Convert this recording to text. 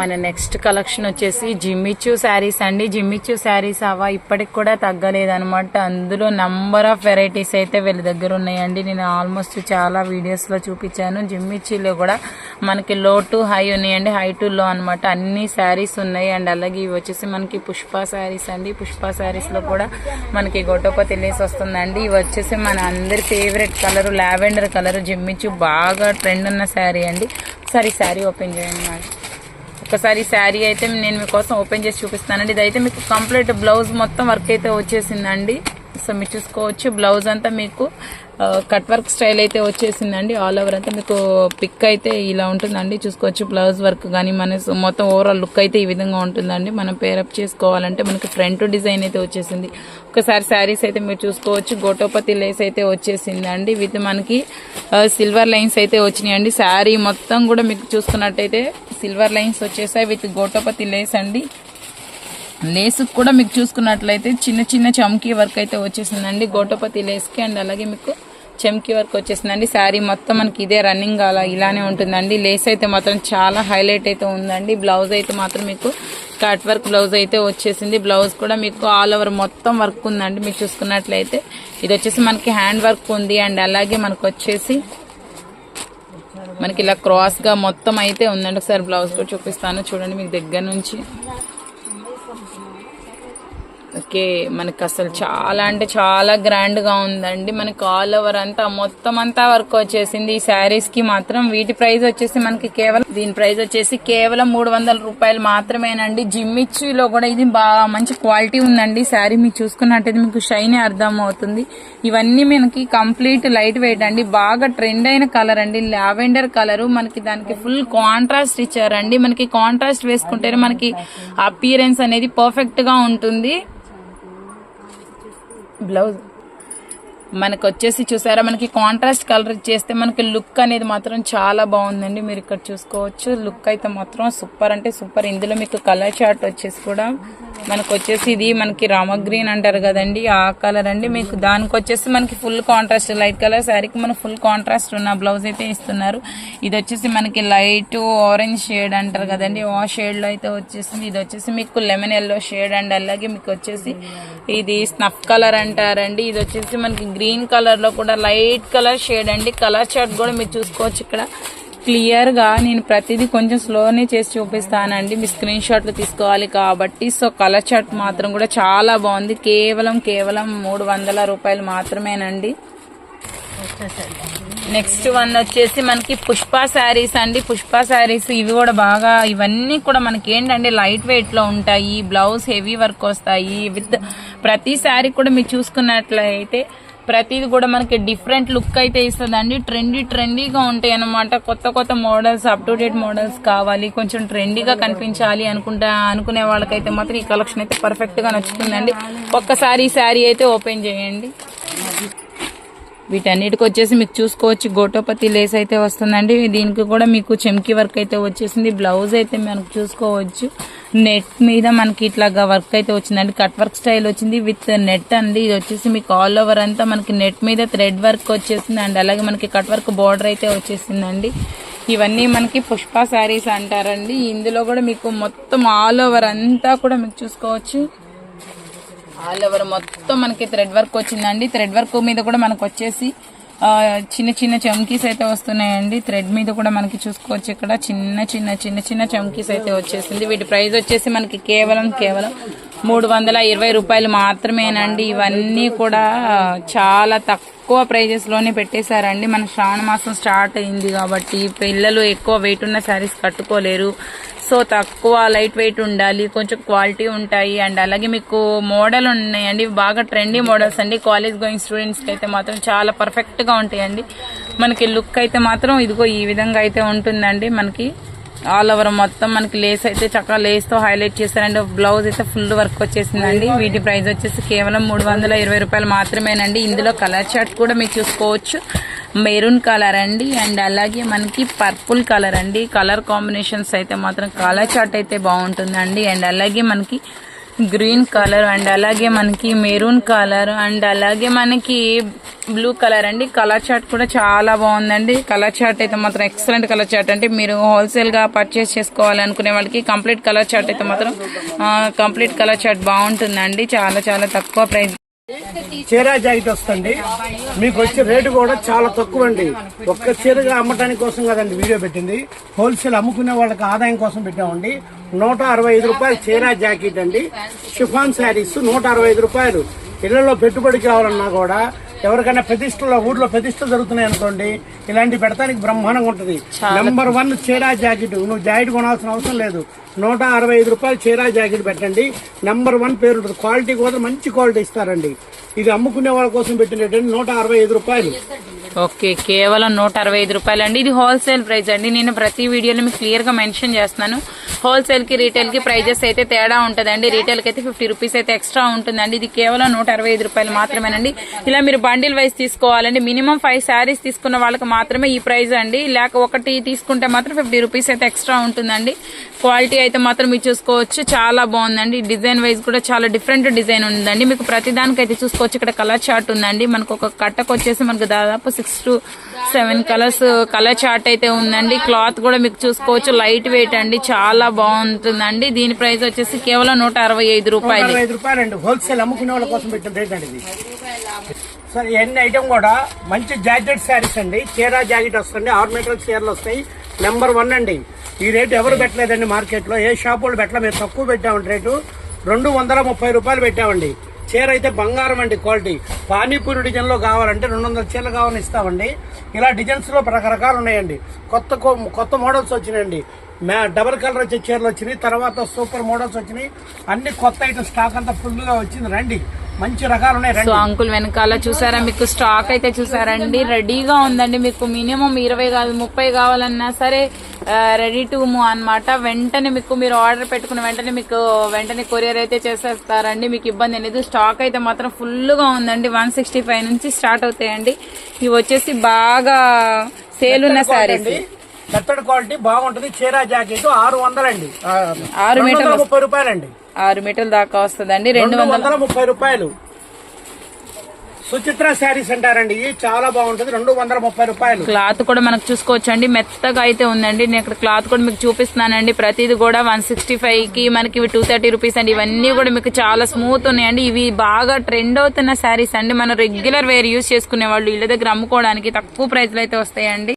మన next collection వచ్చేసి Jimmy Choo saris అండి. జిమ్మిచూ శారీస్ అవా ఇప్పటికి కూడా తగ్గలేదన్నమాట. అందులో నంబర్ ఆఫ్ వెరైటీస్ అయితే వీళ్ళ దగ్గర ఉన్నాయండి. నేను ఆల్మోస్ట్ చాలా వీడియోస్లో చూపించాను. జిమ్మిచూలో కూడా మనకి లో టు హై ఉన్నాయండి, హై టు లో అనమాట. అన్ని శారీస్ ఉన్నాయి. అండ్ అలాగే ఇవి వచ్చేసి మనకి పుష్ప శారీస్ అండి. పుష్ప శారీస్లో కూడా మనకి గొట్టపతి లేస్ వస్తుందండి. ఇవి వచ్చేసి మన అందరి favourite colour lavender colour. Jimmy Choo బాగా ట్రెండ్ ఉన్న శారీ అండి. ఒకసారి శారీ ఓపెన్ చేయండి మేడం. ఒకసారి శారీ అయితే నేను మీకోసం ఓపెన్ చేసి చూపిస్తానండి. ఇదైతే మీకు కంప్లీట్ బ్లౌజ్ మొత్తం వర్క్ అయితే వచ్చేసిందండి. సో మీరు చూసుకోవచ్చు, బ్లౌజ్ అంతా మీకు కట్ వర్క్ స్టైల్ అయితే వచ్చేసిందండి. ఆల్ ఓవర్ అంతా మీకు పిక్ అయితే ఇలా ఉంటుందండి. చూసుకోవచ్చు బ్లౌజ్ వర్క్ కానీ మన మొత్తం ఓవరాల్ లుక్ అయితే ఈ విధంగా ఉంటుందండి. మనం పేరప్ చేసుకోవాలంటే మనకి ఫ్రంట్ డిజైన్ అయితే వచ్చేసింది. ఒకసారి శారీస్ అయితే మీరు చూసుకోవచ్చు. గోటోపతి లేస్ అయితే వచ్చేసిందండి. విత్ మనకి సిల్వర్ లైన్స్ అయితే వచ్చినాయండి. శారీ మొత్తం కూడా మీకు చూసుకున్నట్టయితే సిల్వర్ లైన్స్ వచ్చేసాయి విత్ గోటోపతి లేస్ అండి. లేస్ కూడా మీకు చూసుకున్నట్లయితే చిన్న చిన్న చమ్కీ వర్క్ అయితే వచ్చేసిందండి గోటోపతి లేస్కి. అండ్ అలాగే మీకు చమ్కీ వర్క్ వచ్చేసిందండి. శారీ మొత్తం మనకి ఇదే రన్నింగ్ అలా ఇలానే ఉంటుందండి. లేస్ అయితే మాత్రం చాలా హైలైట్ అయితే ఉందండి. బ్లౌజ్ అయితే మాత్రం మీకు కట్ వర్క్ బ్లౌజ్ అయితే వచ్చేసింది. బ్లౌజ్ కూడా మీకు ఆల్ ఓవర్ మొత్తం వర్క్ ఉందండి. మీరు చూసుకున్నట్లయితే ఇది వచ్చేసి మనకి హ్యాండ్ వర్క్ ఉంది. అండ్ అలాగే మనకు వచ్చేసి మనకి ఇలా క్రాస్ గా మొత్తం అయితే ఉందండి. ఒకసారి బ్లౌజ్ కూడా చూపిస్తాను చూడండి మీకు దగ్గర నుంచి. ఓకే, మనకి అసలు చాలా అంటే చాలా గ్రాండ్ గా ఉందండి. మనకి ఆల్ ఓవర్ అంతా మొత్తం అంతా వర్క్ వచ్చేసింది ఈ శారీస్ కి మాత్రం. వీటి ప్రైస్ వచ్చేసి మనకి కేవలం దీని ప్రైస్ వచ్చేసి కేవలం 300 రూపాయలు మాత్రమేనండి. జిమ్మిచ్చులో కూడా ఇది బాగా మంచి క్వాలిటీ ఉందండి. శారీ మీకు చూసుకున్నట్టయితే మీకు షైన్ అర్థం అవుతుంది. ఇవన్నీ మనకి కంప్లీట్ లైట్ వెయిట్ అండి. బాగా ట్రెండ్ అయిన కలర్ అండి, లావెండర్ కలర్. మనకి దానికి ఫుల్ కాంట్రాస్ట్ ఇచ్చారండి. మనకి కాంట్రాస్ట్ వేసుకుంటేనే మనకి అపియరెన్స్ అనేది పర్ఫెక్ట్ గా ఉంటుంది. బ్లౌజ్ మనకు వచ్చేసి చూసారా, మనకి కాంట్రాస్ట్ కలర్ చేస్తే మనకి లుక్ అనేది మాత్రం చాలా బాగుందండి. మీరు ఇక్కడ చూసుకోవచ్చు, లుక్ అయితే మాత్రం సూపర్ అంటే సూపర్. ఇందులో మీకు కలర్ చార్ట్ వచ్చేసి కూడా మనకు వచ్చేసి ఇది మనకి రామ గ్రీన్ అంటారు కదండి, ఆ కలర్ అండి. మీకు దానికి వచ్చేసి మనకి ఫుల్ కాంట్రాస్ట్ లైట్ కలర్ శారీకి మనకు ఫుల్ కాంట్రాస్ట్ ఉన్న బ్లౌజ్ అయితే ఇస్తున్నారు. ఇది వచ్చేసి మనకి లైట్ ఆరెంజ్ షేడ్ అంటారు కదండి, ఆ షేడ్ లో అయితే వచ్చేసింది. ఇది వచ్చేసి మీకు లెమన్ ఎల్లో షేడ్ అండ్ అలాగే మీకు వచ్చేసి ఇది స్నఫ్ కలర్ అంటారండి. ఇది వచ్చేసి మనకి గ్రీన్ కలర్ లో కూడా లైట్ కలర్ షేడ్ అండి. కలర్ చార్ట్ కూడా మీరు చూసుకోవచ్చు ఇక్కడ క్లియర్ గా. నేను ప్రతిదీ కొంచెం స్లోనే చేసి చూపిస్తానండి, మీ స్క్రీన్ షాట్లు తీసుకోవాలి కాబట్టి. సో కలర్ చార్ట్ మాత్రం కూడా చాలా బాగుంది. కేవలం 300 రూపాయలు మాత్రమేనండి. నెక్స్ట్ వన్ వచ్చేసి మనకి పుష్ప శారీస్ అండి. పుష్ప శారీస్ ఇవి కూడా బాగా, ఇవన్నీ కూడా మనకి ఏంటంటే లైట్ వెయిట్ లో ఉంటాయి. బ్లౌజ్ హెవీ వర్క్ వస్తాయి. విత్ ప్రతి శారీ కూడా మీరు చూసుకున్నట్లయితే ప్రతిది కూడా మనకి డిఫరెంట్ లుక్ అయితే ఇస్తుందండి. ట్రెండీగా ఉంటాయి అనమాట. కొత్త models, up to date models కావాలి, కొంచెం ట్రెండీగా కనిపించాలి అనుకునే వాళ్ళకైతే మాత్రం ఈ కలెక్షన్ అయితే పర్ఫెక్ట్ గా నచ్చుతుందండి. ఒక్కసారి ఈ శారీ అయితే ఓపెన్ చేయండి. వీటన్నిటికి వచ్చేసి మీకు చూసుకోవచ్చు గోటోపతి లేస్ అయితే వస్తుందండి. దీనికి కూడా మీకు చెమ్కి వర్క్ అయితే వచ్చేసింది. బ్లౌజ్ అయితే మనకు చూసుకోవచ్చు నెట్ మీద మనకి ఇట్లాగా వర్క్ అయితే వచ్చిందండి. కట్ వర్క్ స్టైల్ వచ్చింది విత్ నెట్ అండి. ఇది వచ్చేసి మీకు ఆల్ ఓవర్ అంతా మనకి నెట్ మీద థ్రెడ్ వర్క్ వచ్చేసింది. అండ్ అలాగే మనకి కట్ వర్క్ బార్డర్ అయితే వచ్చేసిందండి. ఇవన్నీ మనకి పుష్ప శారీస్ అంటారండి. ఇందులో కూడా మీకు మొత్తం ఆల్ ఓవర్ అంతా కూడా మీకు చూసుకోవచ్చు, ఆల్ ఓవర్ మొత్తం మనకి థ్రెడ్ వర్క్ వచ్చిందండి. థ్రెడ్ వర్క్ మీద కూడా మనకు వచ్చేసి చిన్న చమ్కీస్ అయితే వస్తున్నాయండి. థ్రెడ్ మీద కూడా మనకి చూసుకోవచ్చు ఇక్కడ చిన్న చమ్కీస్ అయితే వచ్చేసింది. వీటి ప్రైస్ వచ్చేసి మనకి కేవలం 320 రూపాయలు మాత్రమేనండి. ఇవన్నీ కూడా చాలా తక్కువ ప్రైజెస్ లోనే పెట్టేశారండి. మన శ్రావణ మాసం స్టార్ట్ అయింది కాబట్టి పిల్లలు ఎక్కువ వెయిట్ ఉన్న శారీస్ కట్టుకోలేరు. సో తక్కువ లైట్ వెయిట్ ఉండాలి, కొంచెం క్వాలిటీ ఉంటాయి. అండ్ అలాగే మీకు మోడల్ ఉన్నాయండి, బాగా ట్రెండీ మోడల్స్ అండి. కాలేజ్ గోయింగ్ స్టూడెంట్స్కి అయితే మాత్రం చాలా పర్ఫెక్ట్గా ఉంటాయండి. మనకి లుక్ అయితే మాత్రం ఇదిగో ఈ విధంగా అయితే ఉంటుందండి. మనకి ఆల్ ఓవర్ మొత్తం మనకి లేస్ అయితే చక్కగా లేస్తో హైలైట్ చేస్తారండి. బ్లౌజ్ అయితే ఫుల్ వర్క్ వచ్చేసిందండి. వీటి ప్రైస్ వచ్చేసి కేవలం 320 రూపాయలు మాత్రమేనండి. ఇందులో కలర్ చార్ట్ కూడా మీరు చూసుకోవచ్చు. మెరూన్ కలర్ అండి అండ్ అలాగే మనకి పర్పుల్ కలర్ అండి. కలర్ కాంబినేషన్స్ అయితే మాత్రం కలర్ చార్ట్ అయితే బాగుంటుందండి. అండ్ అలాగే మనకి గ్రీన్ కలర్ అండ్ అలాగే మనకి మెరూన్ కలర్ అండ్ అలాగే మనకి బ్లూ కలర్ అండి. కలర్ చార్ట్ కూడా చాలా బాగుందండి. కలర్ చార్ట్ అయితే మాత్రం ఎక్సలెంట్ కలర్ చార్ట్ అంటే మీరు హోల్సేల్ గా పర్చేస్ చేసుకోవాలనుకునే వాళ్ళకి కంప్లీట్ కలర్ చార్ట్ అయితే మాత్రం కంప్లీట్ కలర్ చార్ట్ బాగుంటుందండి. చాలా చాలా తక్కువ ప్రైస్. చీరా జాకెట్ వస్తుంది. మీకు వచ్చే రేటు కూడా చాలా తక్కువ అండి. ఒక్క చీరగా అమ్మటానికి కోసం కదండి వీడియో పెట్టింది. హోల్సేల్ అమ్ముకునే వాళ్ళకి ఆదాయం కోసం పెట్టామండి. 165 రూపాయలు చీరా జాకెట్ అండి. షిఫాన్ శారీస్ 165 రూపాయలు. ఇళ్లలో పెట్టుబడి కావాలన్నా కూడా ఎవరికైనా ప్రతిష్టలో ఊర్లో ప్రతిష్టలు జరుగుతున్నాయి అనుకోండి, ఇలాంటి పెడతానికి బ్రహ్మాండంగా ఉంటుంది. నెంబర్ 1 చీరా జాకెట్. నువ్వు జాకెట్ కొనాల్సిన అవసరం లేదు. 165 రూపాయలు చీరా జాకెట్ పెట్టండి. నెంబర్ 1 పేరు ఉంటుంది. క్వాలిటీ కూడా మంచి క్వాలిటీ ఇస్తారండి. ఇది అమ్ముకునే వాళ్ళ కోసం పెట్టినట్టు 165 రూపాయలు. ఓకే, కేవలం 165 రూపాయలు అండి. ఇది హోల్సేల్ ప్రైస్ అండి. నేను ప్రతి వీడియోలో మీకు క్లియర్ గా మెన్షన్ చేస్తున్నాను. హోల్సేల్ కి రీటైల్ కి ప్రైజెస్ అయితే తేడా ఉంటుందండి. రీటైల్ కి అయితే 50 రూపీస్ అయితే ఎక్స్ట్రా ఉంటుందండి. ఇది కేవలం 165 రూపాయలు మాత్రమేనండి. ఇలా మీరు బండిల్ వైజ్ తీసుకోవాలండి. మినిమం 5 శారీస్ తీసుకున్న వాళ్ళకి మాత్రమే ఈ ప్రైస్ అండి. లేక ఒకటి తీసుకుంటే మాత్రం 50 రూపీస్ అయితే ఎక్స్ట్రా ఉంటుందండి. క్వాలిటీ అయితే మాత్రం మీరు చూసుకోవచ్చు, చాలా బాగుందండి. డిజైన్ వైజ్ కూడా చాలా డిఫరెంట్ డిజైన్ ఉందండి. మీకు ప్రతి దానికైతే చూసుకోవచ్చు. ఇక్కడ కలర్ చార్ట్ ఉందండి. మనకు ఒక కట్టకు వచ్చేసి మనకు దాదాపు 6 to 7 కలర్స్ కలర్ చార్ట్ అయితే ఉందండి. క్లాత్ కూడా మీకు చూసుకోవచ్చు, లైట్ వెయిట్ అండి, చాలా బాగుంటుందండి. దీని ప్రైస్ వచ్చేసి కేవలం 165 రూపాయలు. 165 రూపాయలండి. హోల్సేల్ అమ్ముకునే వాళ్ళ కోసం పెట్టిన రేట్ అండి ఇది. సరే, ఎన్ని ఐటమ్ కూడా మంచి జాకెట్ శారీస్ అండి. చీరా జాకెట్ వస్తుంది. 6 మీటర్ల చీరలు వస్తాయి. నెంబర్ 1 అండి. ఈ రేటు ఎవరు పెట్టలేదండి మార్కెట్ లో. ఏ షాప్ వాళ్ళు పెట్టలే. మేము తక్కువ పెట్టామండి. రేటు 230 రూపాయలు పెట్టామండి. చీర అయితే బంగారం అండి. క్వాలిటీ పానీపూరి డిజైన్ లో కావాలంటే 200 చీరలు కావాలని ఇస్తామండి. ఇలా డిజైన్స్ లో రకరకాలు ఉన్నాయండి. కొత్త మోడల్స్ వచ్చినాయండి. డబల్ కలర్ వచ్చే చీరలు వచ్చినాయి. తర్వాత సూపర్ మోడల్స్ వచ్చినాయి. అన్ని కొత్త ఐటమ్ స్టాక్ అంతా ఫుల్ గా వచ్చింది. రండి, మంచి రకాలు ఉన్నాయి. సో అంకుల్ వెనకాల చూసారా, మీకు స్టాక్ అయితే చూసారండి, రెడీగా ఉందండి. మీకు మినిమం 20 కాదు 30 కావాలన్నా సరే రెడీ టు మూవ్ అనమాట. వెంటనే మీకు మీరు ఆర్డర్ పెట్టుకున్న వెంటనే కొరియర్ అయితే చేసేస్తారండి. మీకు ఇబ్బంది అనేది. స్టాక్ అయితే మాత్రం ఫుల్ గా ఉందండి. 165 నుంచి స్టార్ట్ అవుతాయండి. ఇవి వచ్చేసి బాగా సేల్ ఉన్న శారీస్. మెత్తడ్ క్వాలిటీ బాగుంటది. చీరా జాకెట్ 600 అండి. 6 మీటర్లు 30 రూపాయలండి. 6 మీటర్ల దాకా వస్తుందండి. 230 రూపాయలు. సుచిత్ర శారీస్ అంటారండి. చాలా బాగుంటుంది. 230 రూపాయలు. క్లాత్ కూడా మనకు చూసుకోవచ్చు అండి, మెత్తగా అయితే ఉందండి. నేను ఇక్కడ క్లాత్ కూడా మీకు చూపిస్తున్నానండి. ప్రతిది కూడా 165 కి మనకి 230 రూపీస్ అండి. ఇవన్నీ కూడా మీకు చాలా స్మూత్ ఉన్నాయండి. ఇవి బాగా ట్రెండ్ అవుతున్న శారీస్ అండి. మనం రెగ్యులర్ వేర్ యూజ్ చేసుకునే వాళ్ళు ఇళ్ళ దగ్గర అమ్ముకోవడానికి తక్కువ ప్రైస్ లో అయితే వస్తాయండి.